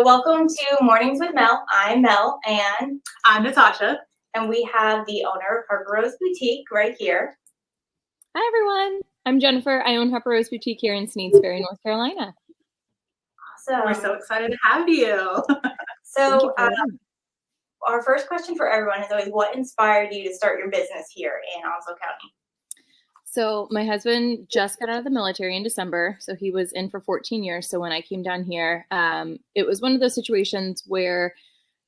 So welcome to Mornings with Mel. I'm Mel, and I'm Natasha. And we have the owner of Harper Rose Boutique right here. Hi, everyone. I'm Jennifer. I own Harper Rose Boutique here in Sneads Ferry, North Carolina. Awesome. We're so excited to have you. So our first question for everyone is always, what inspired you to start your business here in Onslow County? So my husband just got out of the military in December. So he was in for 14 years. So when I came down here, it was one of those situations where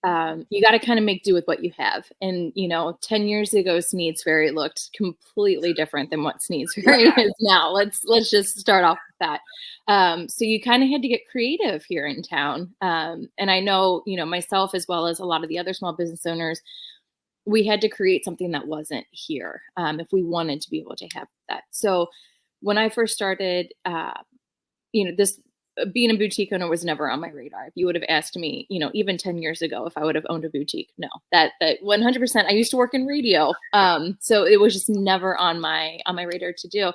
you got to kind of make do with what you have. And, 10 years ago, Sneads Ferry looked completely different than what Sneads Ferry is now. Let's just start off with that. So you kind of had to get creative here in town. And I know, myself, as well as a lot of the other small business owners, we had to create something that wasn't here if we wanted to be able to have that. So when I first started, this being a boutique owner was never on my radar. If you would have asked me, even 10 years ago, if I would have owned a boutique, no, that 100%. I used to work in radio, so it was just never on my radar to do.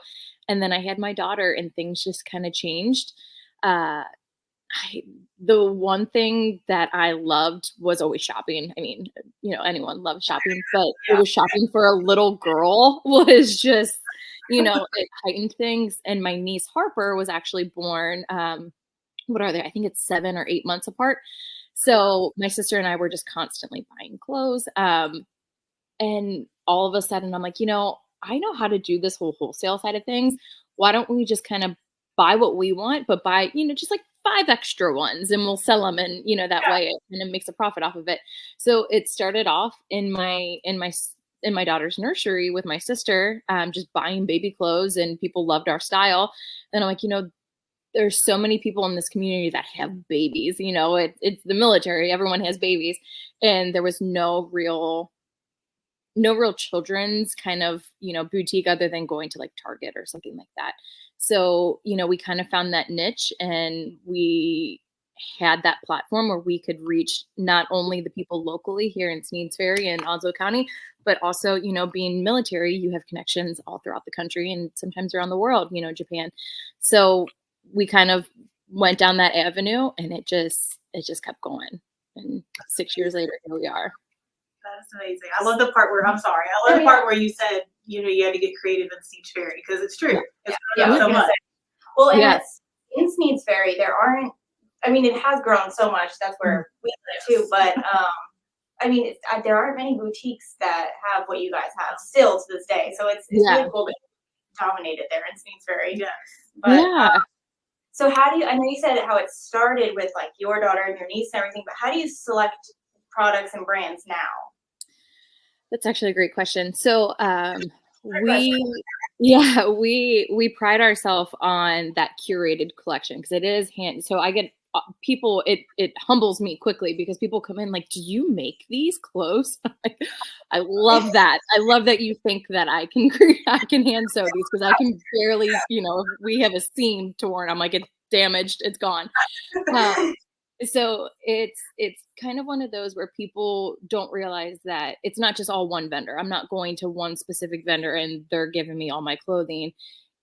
And then I had my daughter, and things just kind of changed. The one thing that I loved was always shopping. I mean, anyone loves shopping, but it was shopping for a little girl was just, it heightened things. And my niece Harper was actually born, what are they? I think it's 7 or 8 months apart. So my sister and I were just constantly buying clothes. And all of a sudden I'm like, I know how to do this whole wholesale side of things. Why don't we just kind of buy what we want, but buy, just like 5 extra ones, and we'll sell them. And, that way it kind of makes a profit off of it. So it started off in my daughter's nursery with my sister, just buying baby clothes, and people loved our style. And I'm like, there's so many people in this community that have babies, it's the military, everyone has babies. And there was no real children's kind of, boutique other than going to like Target or something like that. So, we kind of found that niche, and we had that platform where we could reach not only the people locally here in Sneads Ferry and Onslow County, but also, being military, you have connections all throughout the country and sometimes around the world, Japan. So we kind of went down that avenue, and it just kept going. And 6 years later, here we are. That's amazing. I love the part where, the part where you said, you had to get creative in Sneads Ferry, because it's true. It's so much. Well, and in Sneads Ferry, it has grown so much. That's where we live too. But, there aren't many boutiques that have what you guys have still to this day. So it's really cool that you dominated there in Sneads Ferry. Yeah. But, so how do you, I know you said how it started with like your daughter and your niece and everything, but how do you select products and brands now? That's actually a great question. So we pride ourselves on that curated collection, because it is so I get people, it humbles me quickly, because people come in like, do you make these clothes? I love that. I love that you think that I can hand sew these, because I can barely, if we have a seam torn, I'm like, it's damaged, it's gone. So it's kind of one of those where people don't realize that it's not just all one vendor. I'm not going to one specific vendor and they're giving me all my clothing.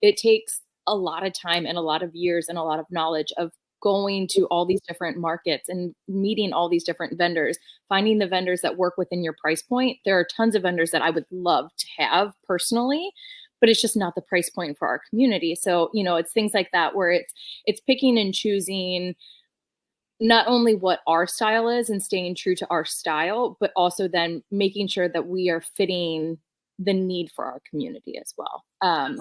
It takes a lot of time and a lot of years and a lot of knowledge of going to all these different markets and meeting all these different vendors, finding the vendors that work within your price point. There are tons of vendors that I would love to have personally, but it's just not the price point for our community. So, it's things like that where it's picking and choosing not only what our style is and staying true to our style, but also then making sure that we are fitting the need for our community as well. That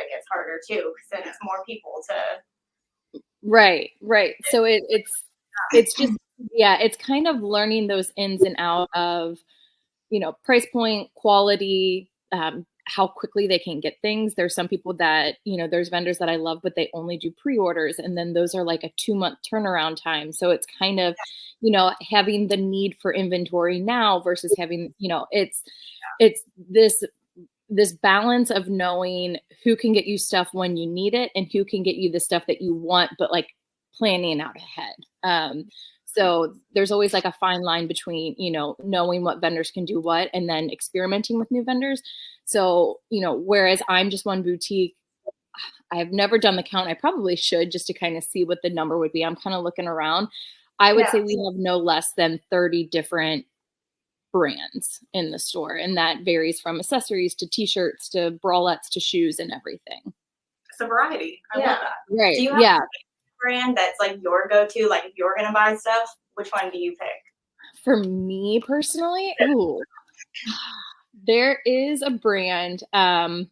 gets harder too, because then it's more people to. Right. So it's just, it's kind of learning those ins and out of, price point, quality, how quickly they can get things. There's some people that, there's vendors that I love, but they only do pre-orders. And then those are like a 2-month turnaround time. So it's kind of, having the need for inventory now versus having, it's this balance of knowing who can get you stuff when you need it and who can get you the stuff that you want, but like planning out ahead. So there's always like a fine line between, knowing what vendors can do what, and then experimenting with new vendors. So, whereas I'm just one boutique, I have never done the count. I probably should, just to kind of see what the number would be. I'm kind of looking around. I would say we have no less than 30 different brands in the store. And that varies from accessories to t-shirts to bralettes to shoes and everything. It's a variety. I love that. Right. Do you have a brand that's like your go-to? Like if you're gonna buy stuff, which one do you pick? For me personally, there is a brand. I'm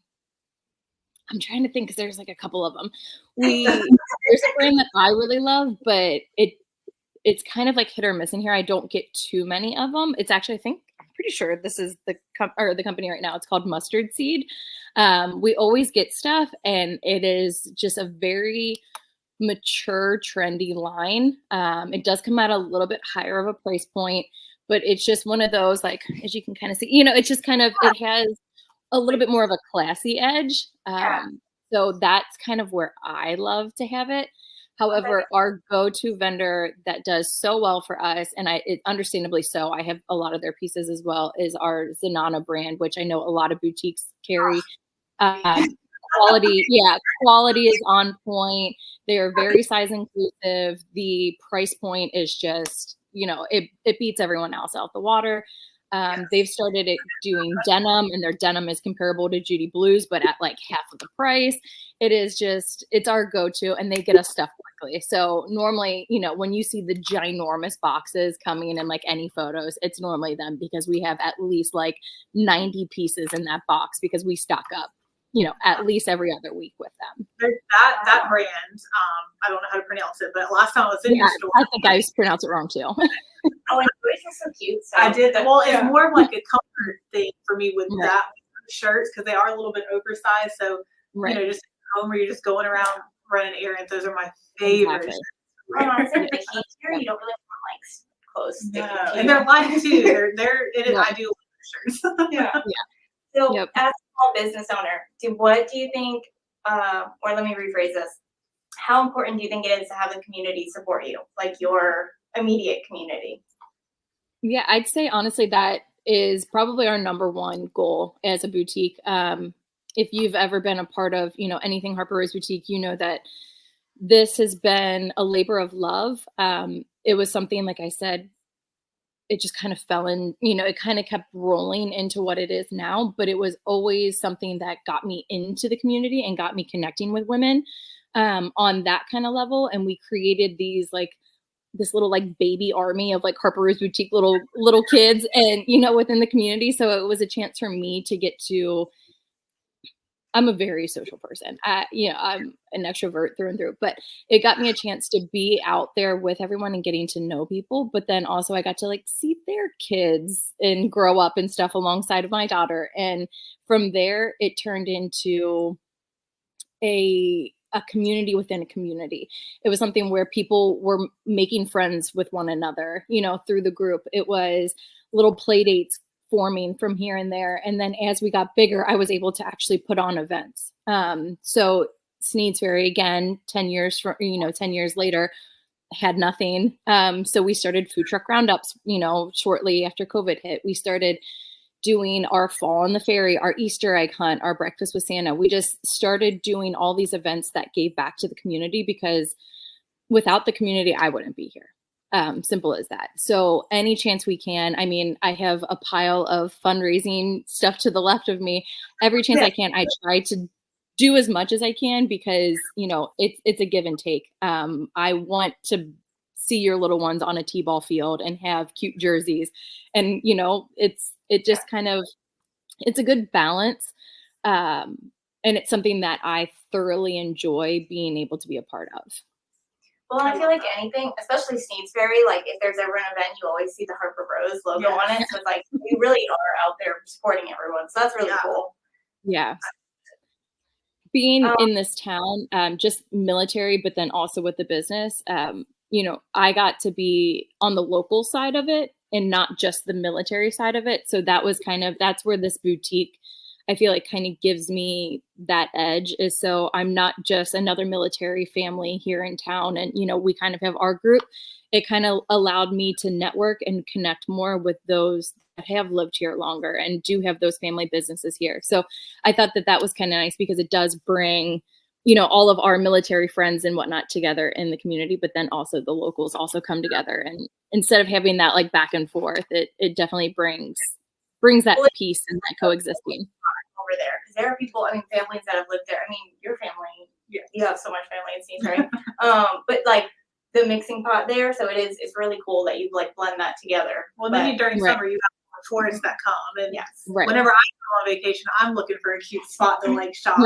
trying to think because there's like a couple of them. There's a brand that I really love, but it's kind of like hit or miss in here. I don't get too many of them. It's actually, I'm pretty sure this is the company right now. It's called Mustard Seed. We always get stuff, and it is just a very mature, trendy line. It does come at a little bit higher of a price point, but it's just one of those, like, as you can kind of see, it's just kind of, it has a little bit more of a classy edge. So that's kind of where I love to have it. However, our go-to vendor that does so well for us, and understandably so, I have a lot of their pieces as well, is our Zanana brand, which I know a lot of boutiques carry. Quality is on point. They are very size inclusive. The price point is just, it beats everyone else out the water. They've started doing denim, and their denim is comparable to Judy Blues, but at like half of the price. It's our go-to, and they get us stuff quickly. So normally, when you see the ginormous boxes coming in like any photos, it's normally them, because we have at least like 90 pieces in that box, because we stock up, at least every other week with them. That brand, I don't know how to pronounce it, but last time I was in your store. I think I pronounced it wrong too. Oh, and yours is so cute. So I did. Well, it's more of like a comfort thing for me with that shirts, because they are a little bit oversized. So, just at home where you're just going around running errands, those are my favorite. Exactly. And honestly, with the heat here, you don't really want like clothes. No. And they're light too. They're ideal shirts. So, as a small business owner, what do you think, or let me rephrase this, how important do you think it is to have the community support you, like your immediate community? Yeah, I'd say honestly that is probably our number one goal as a boutique. If you've ever been a part of, anything Harper Rose Boutique, you know that this has been a labor of love. It was something, like I said, it just kind of fell in, it kind of kept rolling into what it is now, but it was always something that got me into the community and got me connecting with women on that kind of level. And we created this little like baby army of like Harper Rose Boutique little kids, and within the community. So it was a chance for me to get to, I'm a very social person. I'm an extrovert through and through, but it got me a chance to be out there with everyone and getting to know people. But then also I got to like see their kids and grow up and stuff alongside of my daughter. And from there, it turned into a community within a community. It was something where people were making friends with one another, through the group. It was little play dates forming from here and there. And then as we got bigger, I was able to actually put on events. So Sneads Ferry, again, 10 years later, had nothing. So we started food truck roundups, shortly after COVID hit. We started doing our fall on the ferry, our Easter egg hunt, our breakfast with Santa. We just started doing all these events that gave back to the community, because without the community, I wouldn't be here. Simple as that. So any chance we can, I have a pile of fundraising stuff to the left of me. Every chance I can, I try to do as much as I can, because, it's a give and take. I want to see your little ones on a t-ball field and have cute jerseys. And, it's a good balance. And it's something that I thoroughly enjoy being able to be a part of. Well, I feel like anything, especially Sneads Ferry, like if there's ever an event, you always see the Harper Rose logo on it. So it's like, you really are out there supporting everyone. So that's really cool. Yeah. Being in this town, just military, but then also with the business, I got to be on the local side of it and not just the military side of it. So that was that's where this boutique, I feel like, kind of gives me that edge, is so I'm not just another military family here in town. And, we kind of have our group. It kind of allowed me to network and connect more with those that have lived here longer and do have those family businesses here. So I thought that was kind of nice, because it does bring, all of our military friends and whatnot together in the community, but then also the locals also come together. And instead of having that like back and forth, it definitely brings that peace and that coexisting over there. Because there are people, I mean, families that have lived there. I mean, your family, you have so much family in Sneads, right? But like the mixing pot there, so it's really cool that you like blend that together. Well, then during summer, you have tourists that come, and whenever I go on vacation, I'm looking for a cute spot to like shop.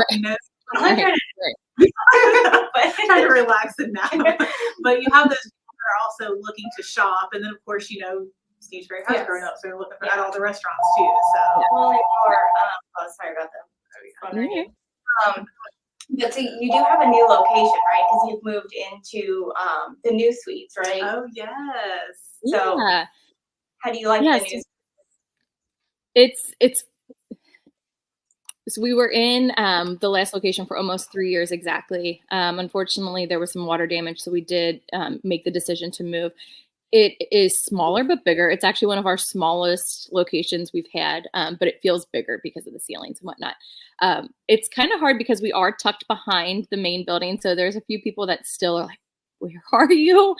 I'm trying to relax and nap. But you have those people that are also looking to shop, and then of course, Sneads Ferry has grown up, so they're looking at all the restaurants too. So, well, sorry about them. But so you do have a new location, right? Because you've moved into the new suites, right? Oh yes. So how do you like the new? It's so we were in the last location for almost 3 years exactly. Unfortunately, there was some water damage, so we did make the decision to move. It is smaller but bigger. It's actually one of our smallest locations we've had, but it feels bigger because of the ceilings and whatnot. It's kind of hard because we are tucked behind the main building, so there's a few people that still are like, "Where are you?"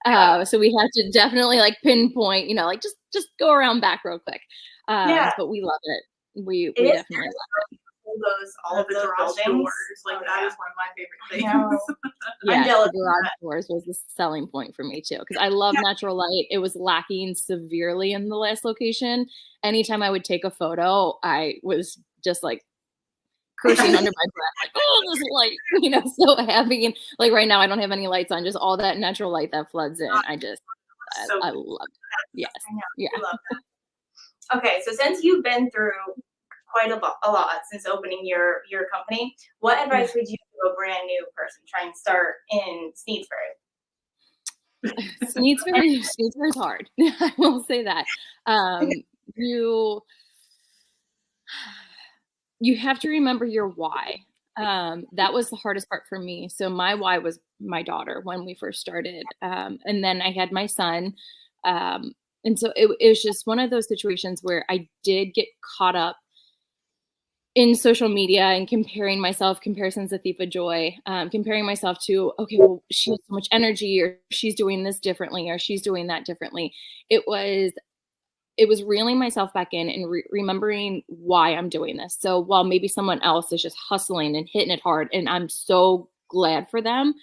So we had to definitely like pinpoint, like just go around back real quick. But we love it. We definitely love it. All of the garage doors, like that is one of my favorite things. The garage doors was the selling point for me too, because I love natural light. It was lacking severely in the last location. Anytime I would take a photo, I was just like cursing under my breath, like, oh, this light, so heavy. And like right now, I don't have any lights on, just all that natural light that floods in. I love it. Yes. I love that. Okay, so since you've been through quite a lot since opening your company, what advice would you give a brand new person trying to start in Sneads Ferry? Sneads Ferry is hard. I will say that. You have to remember your why. That was the hardest part for me. So my why was my daughter when we first started. And then I had my son. And so it was just one of those situations where I did get caught up in social media and comparing myself, comparison's a thief of joy, comparing myself to, okay, well, she has so much energy, or she's doing this differently, or she's doing that differently. It was reeling myself back in and remembering why I'm doing this. So while maybe someone else is just hustling and hitting it hard, and I'm so glad for them,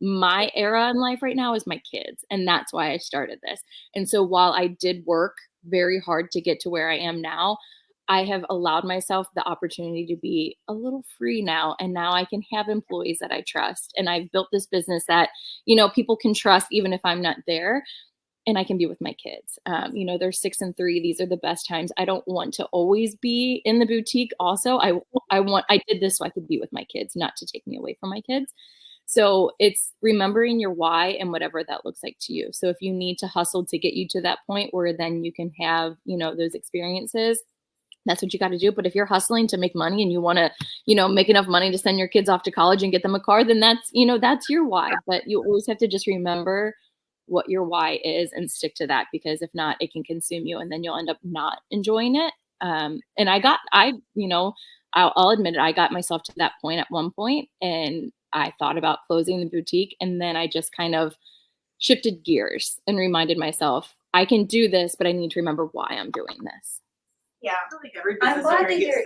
my era in life right now is my kids. And that's why I started this. And so while I did work very hard to get to where I am now, I have allowed myself the opportunity to be a little free now. And now I can have employees that I trust. And I've built this business that, people can trust even if I'm not there. And I can be with my kids. They're 6 and 3. These are the best times. I don't want to always be in the boutique. Also, I did this so I could be with my kids, not to take me away from my kids. So it's remembering your why and whatever that looks like to you. So if you need to hustle to get you to that point where then you can have, those experiences, that's what you got to do. But if you're hustling to make money and you want to, make enough money to send your kids off to college and get them a car, then that's your why. But you always have to just remember what your why is and stick to that, because if not, it can consume you and then you'll end up not enjoying it. And I'll admit it, I got myself to that point at one point, and I thought about closing the boutique, and then I just kind of shifted gears and reminded myself, I can do this, but I need to remember why I'm doing this. Yeah, I'm glad to hear.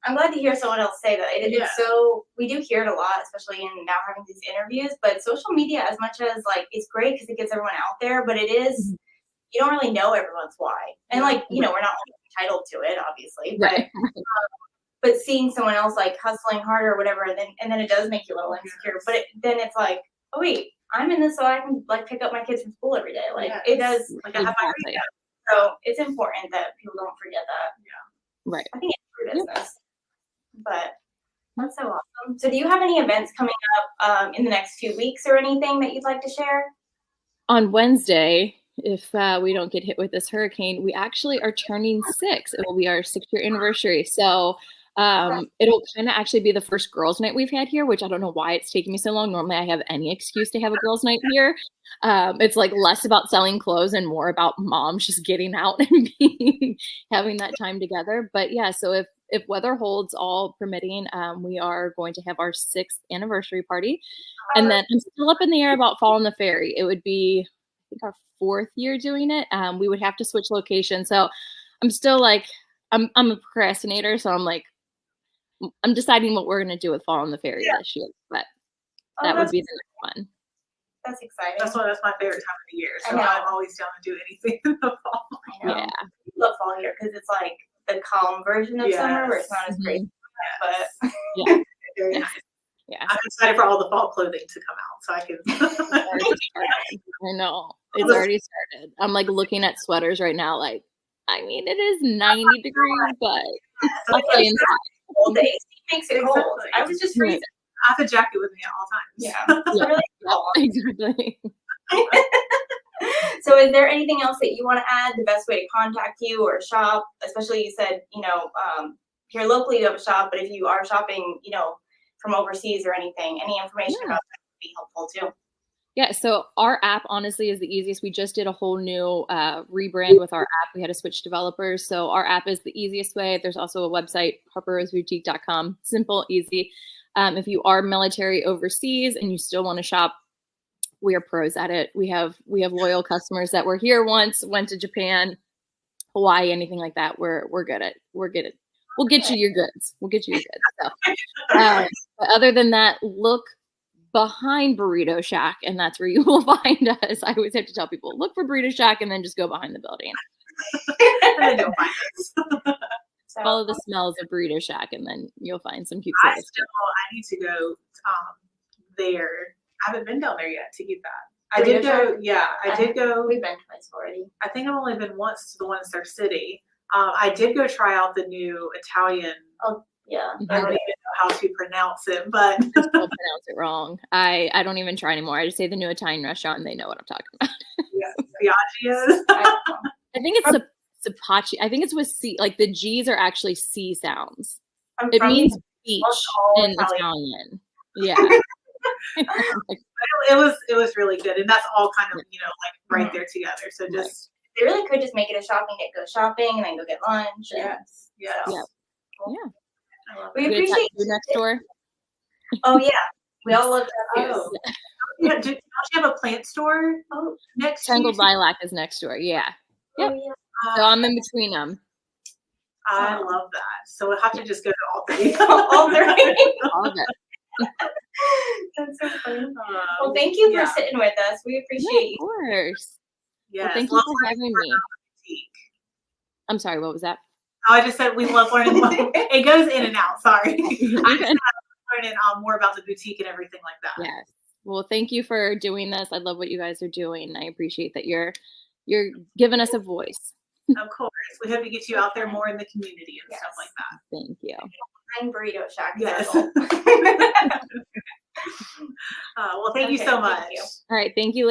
I'm glad to hear someone else say that. It's so, we do hear it a lot, especially in now having these interviews. But social media, as much as like it's great because it gets everyone out there, but it is you don't really know everyone's why, and like we're not entitled to it, obviously, but but seeing someone else like hustling harder or whatever, and then it does make you a little insecure. But then it's like, oh wait, I'm in this so I can like pick up my kids from school every day. Like it does. Like I have my freedom. So it's important that people don't forget that. Yeah. Right. I think it's true business. But that's so awesome. So do you have any events coming up in the next few weeks or anything that you'd like to share? On Wednesday, if we don't get hit with this hurricane, we actually are turning 6. It will be our 6-year anniversary. So It'll kind of actually be the first girls' night we've had here, which I don't know why it's taking me so long. Normally I have any excuse to have a girls' night here. It's like less about selling clothes and more about moms just getting out and having that time together. But yeah, so if weather holds, all permitting, we are going to have our 6th anniversary party. And then I'm still up in the air about Fall on the Ferry. It would be, I think, our 4th year doing it. We would have to switch location. So I'm still like, I'm a procrastinator. So I'm deciding what we're going to do with Fall on the Ferry this year. But that would be the next one. That's exciting. That's my favorite time of the year. So I'm always down to do anything in the fall. I know. Yeah. I love fall here because it's like the calm version of summer where it's not as crazy. But very nice. Yeah. I'm excited for all the fall clothing to come out so I can. I know. It's already started. I'm like looking at sweaters right now. Like, I mean, it is 90 degrees, but I'll stay inside. Cold. The AC makes it cold. I was just freezing. I have a jacket with me at all times. Yeah. Really cold. Exactly. So is there anything else that you want to add? The best way to contact you or shop, especially you said, here locally you have a shop, but if you are shopping, from overseas or anything, any information about that would be helpful too. Yeah, so our app honestly is the easiest. We just did a whole new rebrand with our app. We had to switch developers. So our app is the easiest way. There's also a website, harperroseboutique.com. Simple, easy. If you are military overseas and you still want to shop, we are pros at it. We have loyal customers that were here once, went to Japan, Hawaii, anything like that. We're good at. We'll get you your goods. We'll get you your goods. So, but other than that, look behind Burrito Shack, and that's where you will find us. I always have to tell people, look for Burrito Shack, and then just go behind the building. And then you'll find us. Follow the smells of Burrito Shack, and then you'll find some cute I photos. need to go there. I haven't been down there yet to get that. I did go. Yeah, I did go. We've been twice already. I think I've only been once to the one in Star City. I did go try out the new Italian. Oh, yeah. I don't even know how to pronounce it, but I still pronounce it wrong. I don't even try anymore. I just say the new Italian restaurant, and they know what I'm talking about. Piaggio's. I think it's Sapachi. I think it's with C. Like the G's are actually C sounds. It means beach in Italian. Yeah. It was really good, and that's all kind of right there together. So just they really could just make it a shopping day. Go shopping and then go get lunch. Yes. Yeah. We appreciate you next door. Oh yeah, we all love that. Oh. Yeah. Don't you have a plant store next? Tangled Lilac is next door. Yeah. Yep. Oh, yeah. So I'm in between them. I love that. So we'll have to just go to all three. All three. All of it. That's so funny. Well, thank you for sitting with us. We appreciate you. Of course. Yeah. Well, thank you for having me. I'm sorry, what was that? Oh, I just said we love learning. It goes in and out. Sorry. I just learning more about the boutique and everything like that. Yes. Well, thank you for doing this. I love what you guys are doing. I appreciate that you're giving us a voice. Of course. We hope to get you out there more in the community and stuff like that. Thank you. I'm Burrito Shack. Yes. Well, thank you so much. All right. Thank you, ladies.